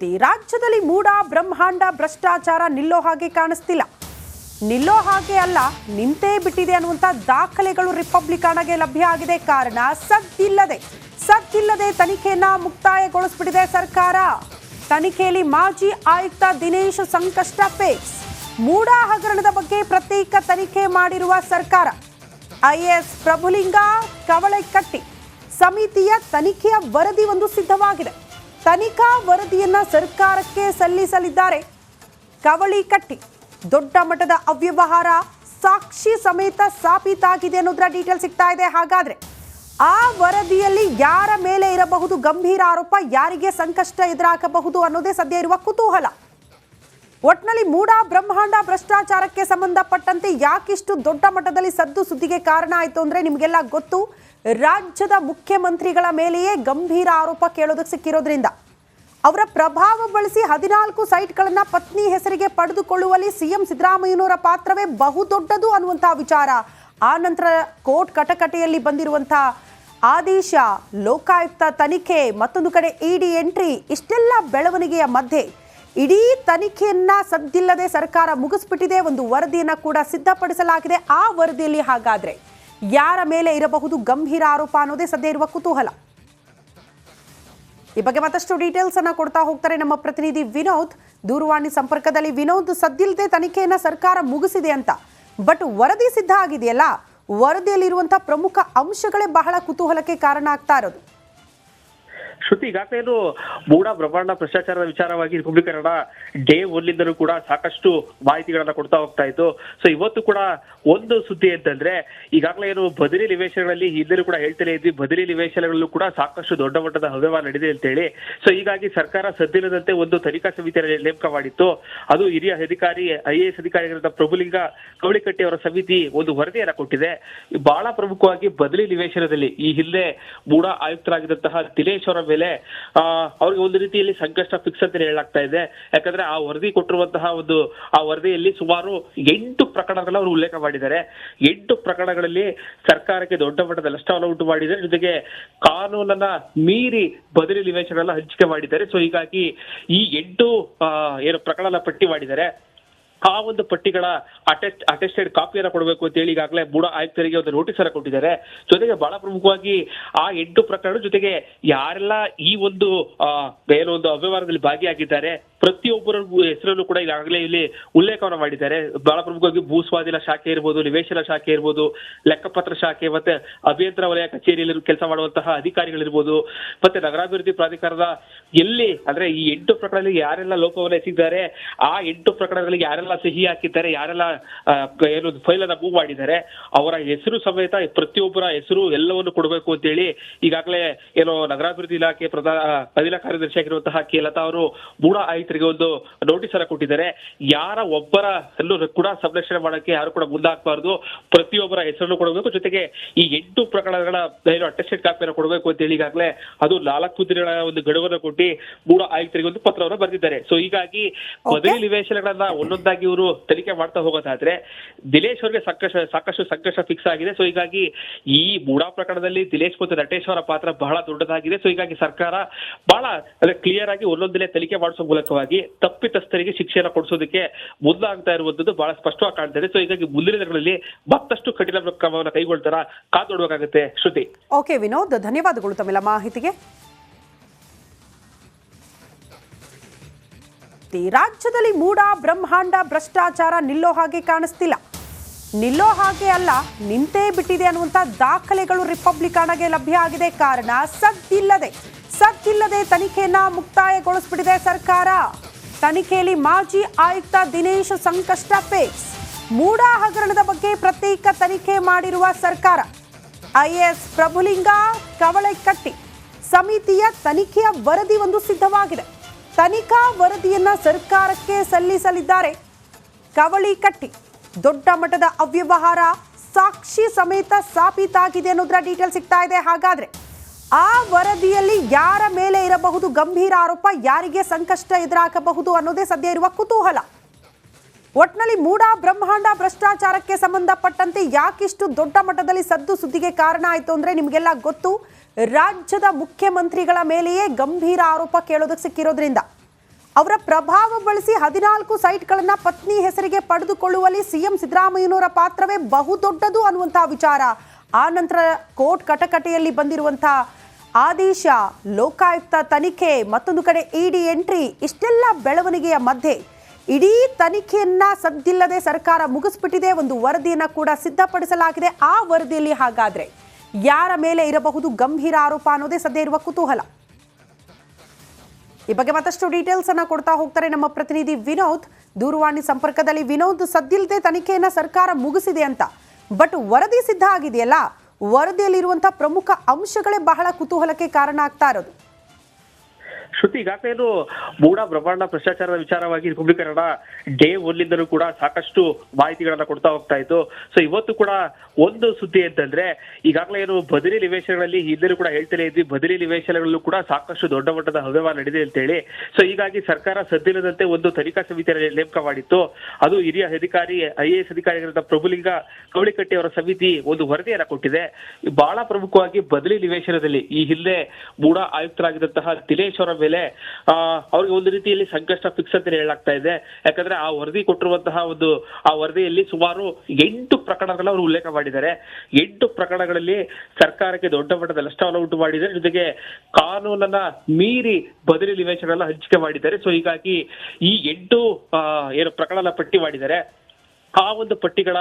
ರಾಜ್ಯದಲ್ಲಿ ಮೂಡ ಬ್ರಹ್ಮಾಂಡ ಭ್ರಷ್ಟಾಚಾರ ನಿಲ್ಲೋ ಹಾಗೆ ಕಾಣಿಸ್ತಿಲ್ಲ. ನಿಲ್ಲೋ ಹಾಗೆ ಅಲ್ಲ, ನಿಂತೇ ಬಿಟ್ಟಿದೆ ಅನ್ನುವಂತ ದಾಖಲೆಗಳು ರಿಪಬ್ಲಿಕನ್ಗೆ ಲಭ್ಯ ಆಗಿದೆ. ಕಾರಣ ಸದ್ದಿಲ್ಲದೆ ತನಿಖೆಯನ್ನ ಮುಕ್ತಾಯಗೊಳಿಸಿಬಿಟ್ಟಿದೆ ಸರ್ಕಾರ. ತನಿಖೆಯಲ್ಲಿ ಮಾಜಿ ಆಯುಕ್ತ ದಿನೇಶ್ ಸಂಕಷ್ಟ ಫೇಸ್. ಮೂಡ ಹಗರಣದ ಬಗ್ಗೆ ಪ್ರತ್ಯೇಕ ತನಿಖೆ ಮಾಡಿರುವ ಸರ್ಕಾರ. ಐಎಎಸ್ ಪ್ರಭುಲಿಂಗ ಕವಳೆಕಟ್ಟಿ ಸಮಿತಿಯ ತನಿಖೆಯ ವರದಿ ಒಂದು ಸಿದ್ಧವಾಗಿದೆ. ತನಿಖಾ ವರದಿಯನ್ನ ಸರ್ಕಾರಕ್ಕೆ ಸಲ್ಲಿಸಲಿದ್ದಾರೆ ಕವಳಿಕಟ್ಟಿ. ದೊಡ್ಡ ಮಟ್ಟದ ಅವ್ಯವಹಾರ ಸಾಕ್ಷಿ ಸಮೇತ ಸಾಬೀತಾಗಿದೆ ಅನ್ನೋದ್ರ ಡೀಟೇಲ್ ಸಿಗ್ತಾ ಇದೆ. ಹಾಗಾದ್ರೆ ಆ ವರದಿಯಲ್ಲಿ ಯಾರ ಮೇಲೆ ಇರಬಹುದು ಗಂಭೀರ ಆರೋಪ, ಯಾರಿಗೆ ಸಂಕಷ್ಟ ಎದುರಾಗಬಹುದು ಅನ್ನೋದೇ ಸದ್ಯ ಇರುವ ಕುತೂಹಲ. ಒಟ್ನಲ್ಲಿ ಮೂಡ ಬ್ರಹ್ಮಾಂಡ ಭ್ರಷ್ಟಾಚಾರಕ್ಕೆ ಸಂಬಂಧಪಟ್ಟಂತೆ ಯಾಕಿಷ್ಟು ದೊಡ್ಡ ಮಟ್ಟದಲ್ಲಿ ಸದ್ದು ಸುದ್ದಿಗೆ ಕಾರಣ ಆಯಿತು ಅಂದ್ರೆ ನಿಮಗೆಲ್ಲ ಗೊತ್ತು. ರಾಜ್ಯದ ಮುಖ್ಯಮಂತ್ರಿಗಳ ಮೇಲೆಯೇ ಗಂಭೀರ ಆರೋಪ ಕೇಳೋದಕ್ಕೆ ಸಿಕ್ಕಿರೋದ್ರಿಂದ ಅವರ ಪ್ರಭಾವ ಬಳಸಿ 14 ಸೈಟ್ಗಳನ್ನ ಪತ್ನಿ ಹೆಸರಿಗೆ ಪಡೆದುಕೊಳ್ಳುವಲ್ಲಿ ಸಿಎಂ ಸಿದ್ದರಾಮಯ್ಯನವರ ಪಾತ್ರವೇ ಬಹುದೊಡ್ಡದು ಅನ್ನುವಂತಹ ವಿಚಾರ. ಆ ನಂತರ ಕೋರ್ಟ್ ಕಟಕಟೆಯಲ್ಲಿ ಬಂದಿರುವಂತಹ ಆದೇಶ, ಲೋಕಾಯುಕ್ತ ತನಿಖೆ, ಮತ್ತೊಂದು ಕಡೆ ಇಡಿ ಎಂಟ್ರಿ, ಇಷ್ಟೆಲ್ಲ ಬೆಳವಣಿಗೆಯ ಮಧ್ಯೆ ಇಡೀ ತನಿಖೆಯನ್ನ ಸದ್ದಿಲ್ಲದೆ ಸರ್ಕಾರ ಮುಗಿಸ್ಬಿಟ್ಟಿದೆ. ಒಂದು ವರದಿಯನ್ನ ಕೂಡ ಸಿದ್ಧಪಡಿಸಲಾಗಿದೆ. ಆ ವರದಿಯಲ್ಲಿ ಹಾಗಾದ್ರೆ ಯಾರ ಮೇಲೆ ಇರಬಹುದು ಗಂಭೀರ ಆರೋಪ ಅನ್ನೋದೇ ಸದ್ಯ ಇರುವ ಕುತೂಹಲ. ಈ ಬಗ್ಗೆ ಮತ್ತಷ್ಟು ಡೀಟೇಲ್ಸ್ ಅನ್ನ ಕೊಡ್ತಾ ಹೋಗ್ತಾರೆ ನಮ್ಮ ಪ್ರತಿನಿಧಿ ವಿನೋದ್ ದೂರವಾಣಿ ಸಂಪರ್ಕದಲ್ಲಿ. ವಿನೋದ್, ಸದ್ದಿಲ್ಲದೆ ತನಿಖೆಯನ್ನ ಸರ್ಕಾರ ಮುಗಿಸಿದೆ ಅಂತ, ಬಟ್ ವರದಿ ಸಿದ್ಧ ಆಗಿದೆಯಲ್ಲ, ವರದಿಯಲ್ಲಿರುವಂತಹ ಪ್ರಮುಖ ಅಂಶಗಳೇ ಬಹಳ ಕುತೂಹಲಕ್ಕೆ ಕಾರಣ ಆಗ್ತಾ ಇರೋದು. ಶ್ರುತಿ, ಈಗಾಗಲೇ ಮೂಡ ಬ್ರಹ್ಮಾಂಡ ಭ್ರಷ್ಟಾಚಾರದ ವಿಚಾರವಾಗಿ ರಿಪಬ್ಲಿಕನ್ ಡೇ ಒನ್ನಿಂದಲೂ ಕೂಡ ಸಾಕಷ್ಟು ಮಾಹಿತಿಗಳನ್ನ ಕೊಡ್ತಾ ಹೋಗ್ತಾ ಇತ್ತು. ಸೊ ಇವತ್ತು ಕೂಡ ಒಂದು ಸುದ್ದಿ ಅಂತಂದ್ರೆ, ಈಗಾಗಲೇ ಬದಲಿ ನಿವೇಶನಗಳಲ್ಲಿ ಹಿಂದೆ ಕೂಡ ಹೇಳ್ತಲೇ ಇದ್ವಿ, ಬದಲಿ ನಿವೇಶನಗಳಲ್ಲೂ ಕೂಡ ಸಾಕಷ್ಟು ದೊಡ್ಡ ಮಟ್ಟದ ಅವ್ಯವಹಾರ ನಡೆದಿದೆ ಅಂತ ಹೇಳಿ. ಸೊ ಹೀಗಾಗಿ ಸರ್ಕಾರ ಸದ್ದಿಲ್ಲದಂತೆ ಒಂದು ತನಿಖಾ ಸಮಿತಿಯನ್ನು ನೇಮಕ ಮಾಡಿತ್ತು. ಅದು ಹಿರಿಯ ಅಧಿಕಾರಿ IAS ಅಧಿಕಾರಿಗಳಾದ ಪ್ರಭುಲಿಂಗ ಕವಳಿಕಟ್ಟಿ ಅವರ ಸಮಿತಿ ಒಂದು ವರದಿಯನ್ನ ಕೊಟ್ಟಿದೆ. ಬಹಳ ಪ್ರಮುಖವಾಗಿ ಬದಲಿ ನಿವೇಶನದಲ್ಲಿ ಈ ಹಿಂದೆ ಮೂಡ ಆಯುಕ್ತರಾಗಿದ್ದಂತಹ ದಿನೇಶ್ ಅವರ ಮೇಲೆ ಅವ್ರಿಗೆ ಒಂದು ರೀತಿಯಲ್ಲಿ ಸಂಕಷ್ಟ ಫಿಕ್ಸ್ ಅಂತ ಹೇಳಲಾಗ್ತಾ ಇದೆ. ಯಾಕಂದ್ರೆ ಆ ವರದಿ ಕೊಟ್ಟಿರುವಂತಹ ಆ ವರದಿಯಲ್ಲಿ ಸುಮಾರು 8 ಪ್ರಕರಣಗಳ ಅವರು ಉಲ್ಲೇಖ ಮಾಡಿದ್ದಾರೆ. 8 ಪ್ರಕರಣಗಳಲ್ಲಿ ಸರ್ಕಾರಕ್ಕೆ ದೊಡ್ಡ ಮಟ್ಟದ ನಷ್ಟವನ್ನು ಉಂಟು ಮಾಡಿದ್ದಾರೆ. ಜೊತೆಗೆ ಕಾನೂನನ್ನ ಮೀರಿ ಬದಲಿ ನಿವೇಶನಗಳನ್ನ ಹಂಚಿಕೆ ಮಾಡಿದ್ದಾರೆ. ಸೊ ಹೀಗಾಗಿ ಈ 8 ಪ್ರಕರಣ ಪಟ್ಟಿ ಮಾಡಿದ್ದಾರೆ. ಆ ಒಂದು ಪಟ್ಟಿಗಳ ಅಟೆಸ್ಟೆಡ್ ಕಾಪಿಯನ್ನ ಕೊಡಬೇಕು ಅಂತ ಹೇಳಿ ಈಗಾಗಲೇ ಮೂಡ ಆಯುಕ್ತರಿಗೆ ಒಂದು ನೋಟಿಸ್ ಅನ್ನ ಕೊಟ್ಟಿದ್ದಾರೆ. ಜೊತೆಗೆ ಬಹಳ ಪ್ರಮುಖವಾಗಿ ಆ 8 ಪ್ರಕರಣ ಜೊತೆಗೆ ಯಾರೆಲ್ಲ ಈ ಒಂದು ಅವ್ಯವಹಾರದಲ್ಲಿ ಭಾಗಿಯಾಗಿದ್ದಾರೆ ಪ್ರತಿಯೊಬ್ಬರ ಹೆಸರನ್ನು ಕೂಡ ಈಗಾಗಲೇ ಇಲ್ಲಿ ಉಲ್ಲೇಖವನ್ನು ಮಾಡಿದ್ದಾರೆ. ಬಹಳ ಪ್ರಮುಖವಾಗಿ ಭೂಸ್ವಾಧೀನ ಶಾಖೆ ಇರ್ಬೋದು, ನಿವೇಶನ ಶಾಖೆ ಇರ್ಬೋದು, ಲೆಕ್ಕಪತ್ರ ಶಾಖೆ, ಮತ್ತೆ ಅಭಿಯಂತರ ವಲಯ ಕಚೇರಿಯಲ್ಲಿ ಕೆಲಸ ಮಾಡುವಂತಹ ಅಧಿಕಾರಿಗಳಿರ್ಬೋದು, ಮತ್ತೆ ನಗರಾಭಿವೃದ್ಧಿ ಪ್ರಾಧಿಕಾರದ ಎಲ್ಲಿ ಅಂದ್ರೆ ಈ 8 ಪ್ರಕರಣಗಳಿಗೆ ಯಾರೆಲ್ಲ ಲೋಪವನ್ನು ಎಸಗಿದ್ದಾರೆ, ಆ 8 ಪ್ರಕರಣಗಳಿಗೆ ಯಾರೆಲ್ಲ ಸಹಿ ಹಾಕಿದ್ದಾರೆ, ಯಾರೆಲ್ಲ ಫೈಲ್ ಅನ್ನ ಮೂವ್ ಮಾಡಿದ್ದಾರೆ, ಅವರ ಹೆಸರು ಸಮೇತ ಪ್ರತಿಯೊಬ್ಬರ ಹೆಸರು ಎಲ್ಲವನ್ನು ಕೊಡಬೇಕು ಅಂತ ಹೇಳಿ ಈಗಾಗಲೇ ನಗರಾಭಿವೃದ್ಧಿ ಇಲಾಖೆ ಅಧೀನ ಕಾರ್ಯದರ್ಶಿ ಆಗಿರುವಂತಹ ಲತಾ ಅವರು ಮೂಡ ಆಯುಕ್ತರಿಗೆ ಒಂದು ನೋಟಿಸ್ ಅನ್ನ ಕೊಟ್ಟಿದ್ದಾರೆ. ಯಾರ ಒಬ್ಬರ ಕೂಡ ಸಂರಕ್ಷಣೆ ಮಾಡಕ್ಕೆ ಯಾರು ಕೂಡ ಮುಂದಾಗಬಾರ್ದು, ಪ್ರತಿಯೊಬ್ಬರ ಹೆಸರನ್ನು ಕೊಡಬೇಕು. ಜೊತೆಗೆ ಈ 8 ಪ್ರಕರಣಗಳ ಅಟೆಸ್ಟೆಡ್ ಕಾಪಿಯನ್ನು ಕೊಡಬೇಕು ಅಂತ ಹೇಳಿ ಈಗಾಗಲೇ ಅದು 4 ದಿನಗಳ ಒಂದು ಗಡುವನ್ನು ಕೊಟ್ಟು ಮೂಡ ಆಯುಕ್ತರಿಗೆ ಒಂದು ಪತ್ರವನ್ನು ಬರೆದಿದ್ದಾರೆ. ಸೊ ಹೀಗಾಗಿ ಬದಲಿ ನಿವೇಶನಗಳನ್ನ ಒಂದೊಂದಾಗಿ ಇವರು ತನಿಖೆ ಮಾಡ್ತಾ ಹೋಗೋದಾದ್ರೆ ದಿನೇಶ್ ಅವರಿಗೆ ಸಾಕಷ್ಟು ಸಂಕಷ್ಟ ಫಿಕ್ಸ್ ಆಗಿದೆ. ಸೊ ಹೀಗಾಗಿ ಈ ಮೂಡ ಪ್ರಕರಣದಲ್ಲಿ ದಿನೇಶ್ ಮತ್ತು ನಟೇಶ್ ಅವರ ಪಾತ್ರ ಬಹಳ ದೊಡ್ಡದಾಗಿದೆ. ಸೊ ಹೀಗಾಗಿ ಸರ್ಕಾರ ಬಹಳ ಕ್ಲಿಯರ್ ಆಗಿ ಒಂದೊಂದನೇ ತನಿಖೆ ಮಾಡಿಸೋ ಮೂಲಕವಾಗಿ ತಪ್ಪಿತಸ್ಥರಿಗೆ ಶಿಕ್ಷೆಯನ್ನು ಕೊಡಿಸೋದಕ್ಕೆ ಮುಂದಾಗ್ತಾ ಇರುವಂತದ್ದು ಬಹಳ ಸ್ಪಷ್ಟವಾಗಿ ಕಾಣ್ತಾ ಇದೆ. ಸೊ ಹೀಗಾಗಿ ಮುಂದಿನ ದಿನಗಳಲ್ಲಿ ಮತ್ತಷ್ಟು ಕಠಿಣ ಕ್ರಮವನ್ನು ಕೈಗೊಳ್ತಾರ ಕಾದು ನೋಡಬೇಕಾಗುತ್ತೆ. ಶ್ರುತಿ. ಓಕೆ ವಿನೋದ್, ಧನ್ಯವಾದಗಳು ತಮ್ಮೆಲ್ಲ ಮಾಹಿತಿಗೆ. ರಾಜ್ಯದಲ್ಲಿ ಮೂಡ ಬ್ರಹ್ಮಾಂಡ ಭ್ರಷ್ಟಾಚಾರ ನಿಲ್ಲೋ ಹಾಗೆ ಕಾಣಿಸ್ತಿಲ್ಲ. ನಿಲ್ಲೋ ಹಾಗೆ ಅಲ್ಲ, ನಿಂತೇ ಬಿಟ್ಟಿದೆ ಅನ್ನುವಂತ ದಾಖಲೆಗಳು ರಿಪಬ್ಲಿಕನ್ಗೆ ಲಭ್ಯ ಆಗಿದೆ. ಕಾರಣ ಸದ್ದಿಲ್ಲದೆ ತನಿಖೆಯನ್ನ ಮುಕ್ತಾಯಗೊಳಿಸಿಬಿಟ್ಟಿದೆ ಸರ್ಕಾರ. ತನಿಖೆಯಲ್ಲಿ ಮಾಜಿ ಆಯುಕ್ತ ದಿನೇಶ್ ಸಂಕಷ್ಟ ಫೇಸ್. ಮೂಡ ಹಗರಣದ ಬಗ್ಗೆ ಪ್ರತ್ಯೇಕ ತನಿಖೆ ಮಾಡಿರುವ ಸರ್ಕಾರ. IAS ಪ್ರಭುಲಿಂಗ ಕವಳೆಕಟ್ಟಿ ಸಮಿತಿಯ ತನಿಖೆಯ ವರದಿ ಒಂದು ಸಿದ್ಧವಾಗಿದೆ. ತನಿಖಾ ವರದಿಯನ್ನ ಸರ್ಕಾರಕ್ಕೆ ಸಲ್ಲಿಸಲಿದ್ದಾರೆ ಕವಳಿಕಟ್ಟಿ. ದೊಡ್ಡ ಮಟ್ಟದ ಅವ್ಯವಹಾರ ಸಾಕ್ಷಿ ಸಮೇತ ಸಾಬೀತಾಗಿದೆ ಅನ್ನೋದ್ರ ಡೀಟೇಲ್ ಸಿಗ್ತಾ ಇದೆ. ಹಾಗಾದ್ರೆ ಆ ವರದಿಯಲ್ಲಿ ಯಾರ ಮೇಲೆ ಇರಬಹುದು ಗಂಭೀರ ಆರೋಪ, ಯಾರಿಗೆ ಸಂಕಷ್ಟ ಎದುರಾಗಬಹುದು ಅನ್ನೋದೇ ಸದ್ಯ ಇರುವ ಕುತೂಹಲ. ಒಟ್ನಲ್ಲಿ ಮೂಡ ಬ್ರಹ್ಮಾಂಡ ಭ್ರಷ್ಟಾಚಾರಕ್ಕೆ ಸಂಬಂಧಪಟ್ಟಂತೆ ಯಾಕಿಷ್ಟು ದೊಡ್ಡ ಮಟ್ಟದಲ್ಲಿ ಸದ್ದು ಸುದ್ದಿಗೆ ಕಾರಣ ಆಯಿತು ಅಂದ್ರೆ ನಿಮಗೆಲ್ಲ ಗೊತ್ತು. ರಾಜ್ಯದ ಮುಖ್ಯಮಂತ್ರಿಗಳ ಮೇಲೆಯೇ ಗಂಭೀರ ಆರೋಪ ಕೇಳೋದಕ್ಕೆ ಸಿಕ್ಕಿರೋದ್ರಿಂದ ಅವರ ಪ್ರಭಾವ ಬಳಸಿ 14 ಸೈಟ್ಗಳನ್ನ ಪತ್ನಿ ಹೆಸರಿಗೆ ಪಡೆದುಕೊಳ್ಳುವಲ್ಲಿ ಸಿಎಂ ಸಿದ್ದರಾಮಯ್ಯನವರ ಪಾತ್ರವೇ ಬಹುದೊಡ್ಡದು ಅನ್ನುವಂತಹ ವಿಚಾರ. ಆ ನಂತರ ಕೋರ್ಟ್ ಕಟಕಟೆಯಲ್ಲಿ ಬಂದಿರುವಂತಹ ಆದೇಶ, ಲೋಕಾಯುಕ್ತ ತನಿಖೆ, ಮತ್ತೊಂದು ಕಡೆ ಇಡಿ ಎಂಟ್ರಿ, ಇಷ್ಟೆಲ್ಲ ಬೆಳವಣಿಗೆಯ ಮಧ್ಯೆ ಇಡೀ ತನಿಖೆಯನ್ನ ಸದ್ದಿಲ್ಲದೆ ಸರ್ಕಾರ ಮುಗಿಸ್ಬಿಟ್ಟಿದೆ. ಒಂದು ವರದಿಯನ್ನ ಕೂಡ ಸಿದ್ಧಪಡಿಸಲಾಗಿದೆ. ಆ ವರದಿಯಲ್ಲಿ ಹಾಗಾದ್ರೆ ಯಾರ ಮೇಲೆ ಇರಬಹುದು ಗಂಭೀರ ಆರೋಪ ಅನ್ನೋದೇ ಸದ್ಯ ಇರುವ ಕುತೂಹಲ. ಈ ಬಗ್ಗೆ ಮತ್ತಷ್ಟು ಡೀಟೇಲ್ಸ್ ಅನ್ನ ಕೊಡ್ತಾ ಹೋಗ್ತಾರೆ ನಮ್ಮ ಪ್ರತಿನಿಧಿ ವಿನೋದ್ ದೂರವಾಣಿ ಸಂಪರ್ಕದಲ್ಲಿ. ವಿನೋದ್, ಸದ್ದಿಲ್ಲದೆ ತನಿಖೆಯನ್ನ ಸರ್ಕಾರ ಮುಗಿಸಿದೆ ಅಂತ, ಬಟ್ ವರದಿ ಸಿದ್ಧ ಆಗಿದೆಯಲ್ಲ, ವರದಿಯಲ್ಲಿರುವಂತಹ ಪ್ರಮುಖ ಅಂಶಗಳೇ ಬಹಳ ಕುತೂಹಲಕ್ಕೆ ಕಾರಣ ಆಗ್ತಾ ಇರೋದು. ಶ್ರುತಿ, ಈಗಾಗಲೇ ಮೂಡ ಬ್ರಹ್ಮಾಂಡ ಭ್ರಷ್ಟಾಚಾರದ ವಿಚಾರವಾಗಿ ರಿಪಬ್ಲಿಕ್ ಡೇ ಒನ್ನಿಂದಲೂ ಕೂಡ ಸಾಕಷ್ಟು ಮಾಹಿತಿಗಳನ್ನ ಕೊಡ್ತಾ ಹೋಗ್ತಾ ಇತ್ತು. ಸೊ ಇವತ್ತು ಕೂಡ ಒಂದು ಸುದ್ದಿ ಅಂತಂದ್ರೆ, ಈಗಾಗಲೇ ಬದಲಿ ನಿವೇಶನಗಳಲ್ಲಿ ಹಿಂದೆಲೂ ಕೂಡ ಹೇಳ್ತಾನೆ ಇದ್ವಿ, ಬದಲಿ ನಿವೇಶನಗಳಲ್ಲೂ ಕೂಡ ಸಾಕಷ್ಟು ದೊಡ್ಡ ಮಟ್ಟದ ಅವ್ಯವಹಾರ ನಡೆದಿದೆ ಅಂತ ಹೇಳಿ. ಸೊ ಹೀಗಾಗಿ ಸರ್ಕಾರ ಸದ್ದಿಲ್ಲದಂತೆ ಒಂದು ತನಿಖಾ ಸಮಿತಿಯನ್ನು ನೇಮಕ ಮಾಡಿತ್ತು. ಅದು ಹಿರಿಯ ಅಧಿಕಾರಿ IAS ಅಧಿಕಾರಿಗಳಾದ ಪ್ರಭುಲಿಂಗ ಕವಳಿಕಟ್ಟಿ ಅವರ ಸಮಿತಿ ಒಂದು ವರದಿಯನ್ನ ಕೊಟ್ಟಿದೆ. ಬಹಳ ಪ್ರಮುಖವಾಗಿ ಬದಲಿ ನಿವೇಶನದಲ್ಲಿ ಈ ಹಿಂದೆ ಮೂಡ ಆಯುಕ್ತರಾಗಿದ್ದಂತಹ ದಿನೇಶ್ ಅವರ ಮೇಲೆ ಅವ್ರಿಗೆ ಒಂದು ರೀತಿಯಲ್ಲಿ ಸಂಕಷ್ಟ ಫಿಕ್ಸ್ ಅಂತ ಹೇಳಲಾಗ್ತಾ ಇದೆ. ಯಾಕಂದ್ರೆ ಆ ವರದಿ ಕೊಟ್ಟಿರುವಂತಹ ಆ ವರದಿಯಲ್ಲಿ ಸುಮಾರು 8 ಪ್ರಕರಣಗಳ ಅವರು ಉಲ್ಲೇಖ ಮಾಡಿದ್ದಾರೆ. 8 ಪ್ರಕರಣಗಳಲ್ಲಿ ಸರ್ಕಾರಕ್ಕೆ ದೊಡ್ಡ ಮಟ್ಟದ ನಷ್ಟವನ್ನು ಉಂಟು ಮಾಡಿದ್ದಾರೆ. ಜೊತೆಗೆ ಕಾನೂನನ್ನ ಮೀರಿ ಬದಲಿ ನಿವೇಶನಗಳನ್ನ ಹಂಚಿಕೆ ಮಾಡಿದ್ದಾರೆ. ಸೊ ಹೀಗಾಗಿ ಈ 8 ಪ್ರಕರಣ ಪಟ್ಟಿ ಮಾಡಿದ್ದಾರೆ. ಆ ಒಂದು ಪಟ್ಟಿಗಳ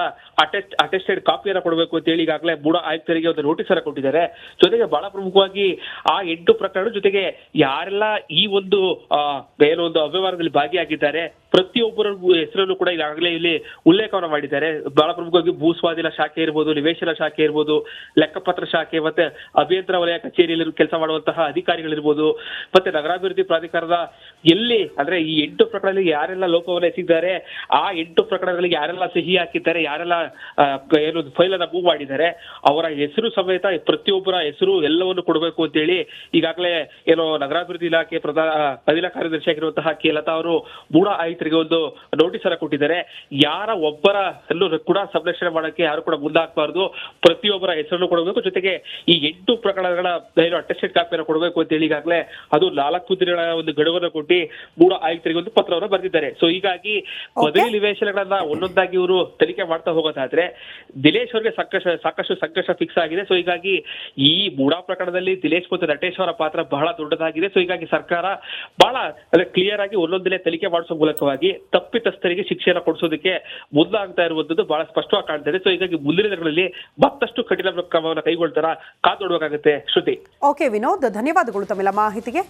ಅಟೆಸ್ಟೆಡ್ ಕಾಪಿಯನ್ನ ಕೊಡಬೇಕು ಅಂತ ಹೇಳಿ ಈಗಾಗಲೇ ಮೂಡ ಆಯುಕ್ತರಿಗೆ ಒಂದು ನೋಟಿಸ್ ಅನ್ನ ಕೊಟ್ಟಿದ್ದಾರೆ. ಜೊತೆಗೆ ಬಹಳ ಪ್ರಮುಖವಾಗಿ ಆ 8 ಪ್ರಕರಣ ಜೊತೆಗೆ ಯಾರೆಲ್ಲ ಈ ಒಂದು ಅವ್ಯವಹಾರದಲ್ಲಿ ಭಾಗಿಯಾಗಿದ್ದಾರೆ ಪ್ರತಿಯೊಬ್ಬರ ಹೆಸರನ್ನು ಕೂಡ ಈಗಾಗಲೇ ಇಲ್ಲಿ ಉಲ್ಲೇಖವನ್ನು ಮಾಡಿದ್ದಾರೆ. ಬಹಳ ಪ್ರಮುಖವಾಗಿ ಭೂಸ್ವಾಧೀನ ಶಾಖೆ ಇರ್ಬೋದು, ನಿವೇಶನ ಶಾಖೆ ಇರ್ಬೋದು, ಲೆಕ್ಕಪತ್ರ ಶಾಖೆ, ಮತ್ತೆ ಅಭಿಯಂತರ ವಲಯ ಕಚೇರಿಯಲ್ಲಿ ಕೆಲಸ ಮಾಡುವಂತಹ ಅಧಿಕಾರಿಗಳಿರ್ಬೋದು, ಮತ್ತೆ ನಗರಾಭಿವೃದ್ಧಿ ಪ್ರಾಧಿಕಾರದ ಎಲ್ಲಿ ಅಂದ್ರೆ ಈ 8 ಪ್ರಕರಣದಲ್ಲಿ ಯಾರೆಲ್ಲ ಲೋಪವನ್ನು ಎಸಗಿದ್ದಾರೆ, ಆ 8 ಪ್ರಕರಣಗಳಿಗೆ ಯಾರೆಲ್ಲ ಸಹಿ ಹಾಕಿದ್ದಾರೆ, ಯಾರೆಲ್ಲ ಫೈಲ್ ಅನ್ನ ಮೂವ್ ಮಾಡಿದ್ದಾರೆ, ಅವರ ಹೆಸರು ಸಮೇತ ಪ್ರತಿಯೊಬ್ಬರ ಹೆಸರು ಎಲ್ಲವನ್ನು ಕೊಡಬೇಕು ಅಂತ ಹೇಳಿ ಈಗಾಗಲೇ ನಗರಾಭಿವೃದ್ಧಿ ಇಲಾಖೆ ಅಧಿಲ ಕಾರ್ಯದರ್ಶಿ ಆಗಿರುವಂತಹ ಲತಾ ಅವರು ಮೂಡ ಆಯುಕ್ತರಿಗೆ ಒಂದು ನೋಟಿಸ್ ಅನ್ನ ಕೊಟ್ಟಿದ್ದಾರೆ. ಯಾರ ಒಬ್ಬರ ಕೂಡ ಸಂರಕ್ಷಣೆ ಮಾಡಕ್ಕೆ ಯಾರು ಕೂಡ ಮುಂದಾಗಬಾರ್ದು, ಪ್ರತಿಯೊಬ್ಬರ ಹೆಸರನ್ನು ಕೊಡಬೇಕು. ಜೊತೆಗೆ ಈ 8 ಪ್ರಕರಣಗಳ ಅಟೆಸ್ಟೆಡ್ ಕಾಪಿಯನ್ನು ಕೊಡಬೇಕು ಅಂತ ಹೇಳಿ ಈಗಾಗಲೇ ಅದು 4 ದಿನಗಳ ಒಂದು ಗಡುವನ್ನು ಕೊಟ್ಟು ಮೂಡ ಆಯುಕ್ತರಿಗೆ ಒಂದು ಪತ್ರವನ್ನು ಬರೆದಿದ್ದಾರೆ. ಸೊ ಹೀಗಾಗಿ ಬದಲಿ ನಿವೇಶನಗಳನ್ನ ಒಂದೊಂದಾಗಿ ಇವರು ತನಿಖೆ ಮಾಡ್ತಾ ಹೋಗೋದಾದ್ರೆ ದಿನೇಶ್ ಅವರಿಗೆ ಸಾಕಷ್ಟು ಸಂಕಷ್ಟ ಫಿಕ್ಸ್ ಆಗಿದೆ. ಸೊ ಹೀಗಾಗಿ ಈ ಮೂಡ ಪ್ರಕರಣದಲ್ಲಿ ದಿನೇಶ್ ಮತ್ತು ನಟೇಶ್ ಅವರ ಪಾತ್ರ ಬಹಳ ದೊಡ್ಡದಾಗಿದೆ. ಸೊ ಹೀಗಾಗಿ ಸರ್ಕಾರ ಬಹಳ ಕ್ಲಿಯರ್ ಆಗಿ ಒಂದೊಂದನೇ ತನಿಖೆ ಮಾಡಿಸೋ ಮೂಲಕವಾಗಿ ತಪ್ಪಿತಸ್ಥರಿಗೆ ಶಿಕ್ಷೆಯನ್ನು ಕೊಡಿಸೋದಕ್ಕೆ ಮುಂದಾಗ್ತಾ ಇರುವಂತದ್ದು ಬಹಳ ಸ್ಪಷ್ಟವಾಗಿ ಕಾಣ್ತಾ ಇದೆ. ಸೊ ಹೀಗಾಗಿ ಮುಂದಿನ ದಿನಗಳಲ್ಲಿ ಮತ್ತಷ್ಟು ಕಠಿಣ ಕ್ರಮವನ್ನು ಕೈಗೊಳ್ತಾರ ಕಾದು ನೋಡಬೇಕಾಗುತ್ತೆ. ಶ್ರುತಿ. ಓಕೆ ವಿನೋದ್, ಧನ್ಯವಾದಗಳು ತಮ್ಮೆಲ್ಲ ಮಾಹಿತಿಗೆ.